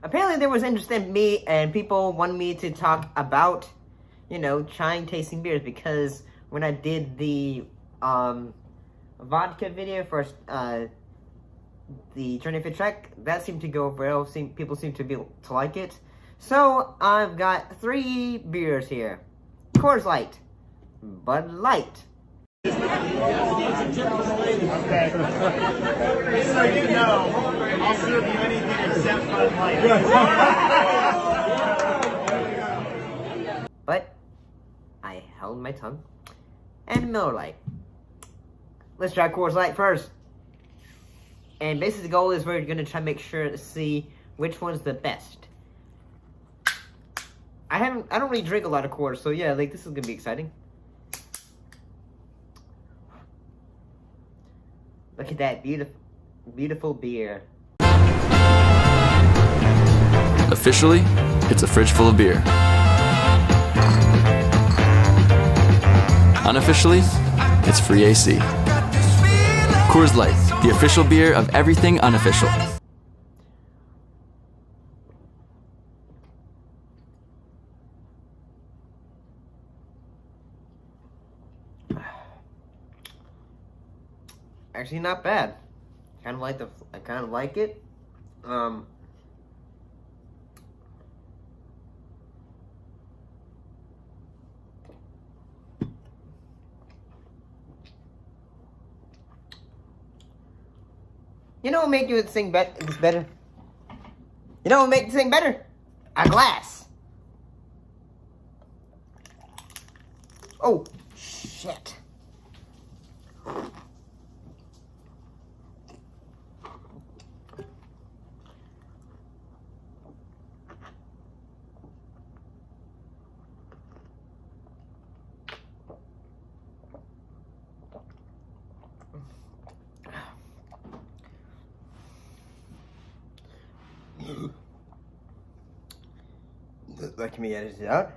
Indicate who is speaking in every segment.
Speaker 1: apparently there was interest in me, and people wanted me to talk about, trying tasting beers, because when I did the vodka video for the Journey Fit Trek, that seemed to go well. People seem to like it. So I've got 3 beers here: Coors Light, Bud Light.
Speaker 2: Okay. Just so you know, I'll serve you anything except Bud Light.
Speaker 1: But I held my tongue. And Miller Lite. Let's try Coors Light first. And basically the goal is we're going to try to make sure to see which one's the best. I don't really drink a lot of Coors, so yeah, this is going to be exciting. Look at that beautiful beer.
Speaker 3: Officially, it's a fridge full of beer. Unofficially, it's free AC. Coors Light, the official beer of everything unofficial.
Speaker 1: Actually, not bad. I kind of like it. You know what make this thing better? You know what make this thing better? A glass. Oh, shit. Let me edit it out.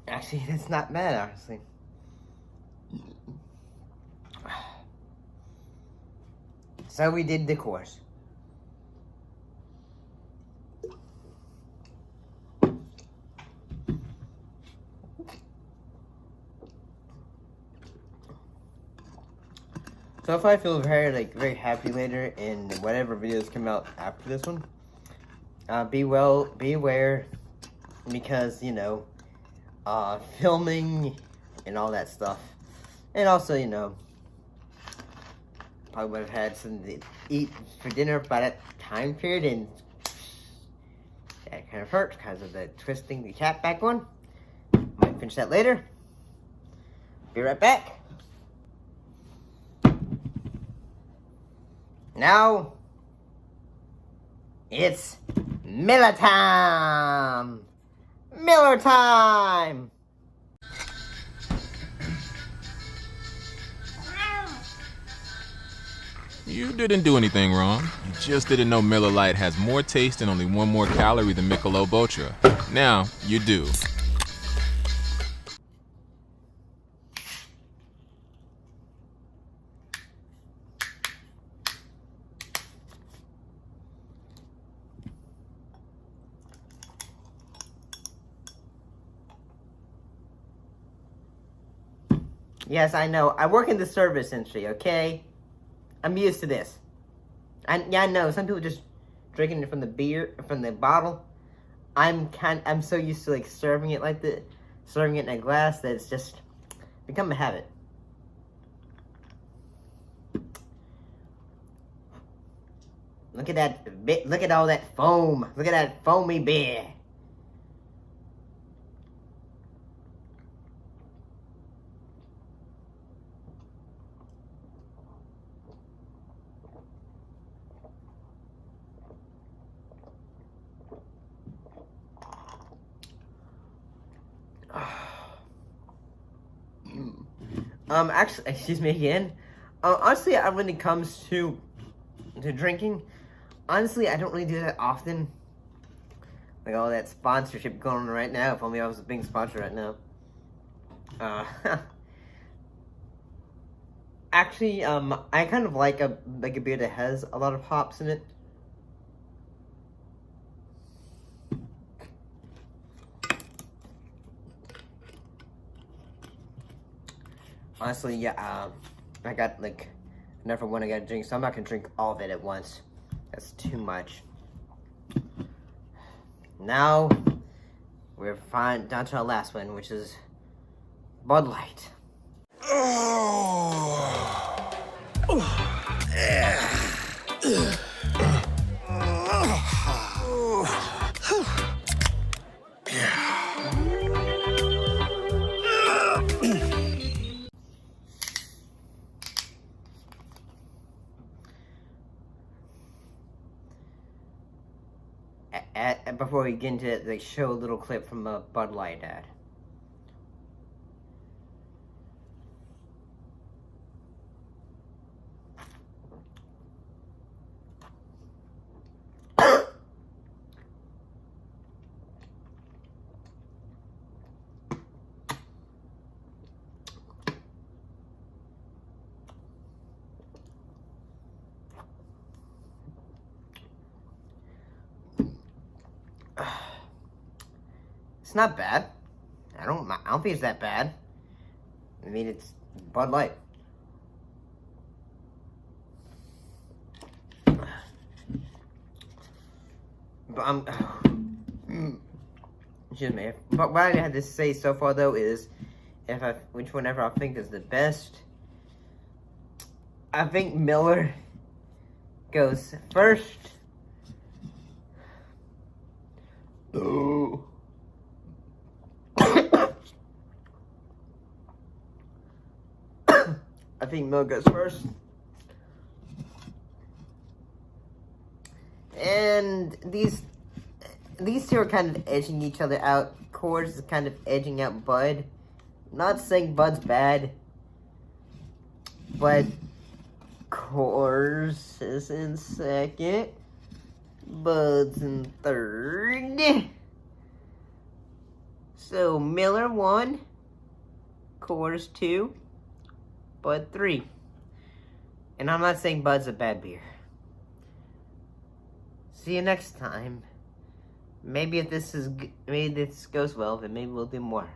Speaker 1: Actually, it's not bad, honestly. So we did the course. So if I feel very happy later in whatever videos come out after this one, be aware, because filming and all that stuff, and also probably would have had something to eat for dinner by that time period, and that kind of hurt because of the twisting the cap back on. Might finish that later. Be right back. Now, it's Miller time! Miller time!
Speaker 4: You didn't do anything wrong. You just didn't know Miller Lite has more taste and only 1 more calorie than Michelob Ultra. Now, you do.
Speaker 1: Yes, I know. I work in the service industry, okay? I'm used to this. I know. Some people just drinking it from the bottle. I'm so used to serving it serving it in a glass that it's just become a habit. Look at that! Look at all that foam! Look at that foamy beer! Actually, excuse me again. Honestly, when it comes to drinking, Honestly, I don't really do that often. Like all that sponsorship going on right now. If only I was a big sponsor right now. Actually, I kind of like a beer that has a lot of hops in it. Honestly, yeah, I got like another one I gotta drink, so I'm not gonna drink all of it at once. That's too much. Now, we're fine down to our last one, which is Bud Light. Before we get into it, they show a little clip from a Bud Light ad. It's not bad. I don't think it's that bad. I mean, it's Bud Light. But excuse me. But what I had to say so far though is, whenever I think is the best, I think Miller goes first. Oh. I think Miller goes first. And these two are kind of edging each other out. Coors is kind of edging out Bud. Not saying Bud's bad, but Coors is in second. Bud's in third. So Miller 1, Coors 2, Bud 3. And I'm not saying Bud's a bad beer. See you next time. Maybe if this goes well, then maybe we'll do more.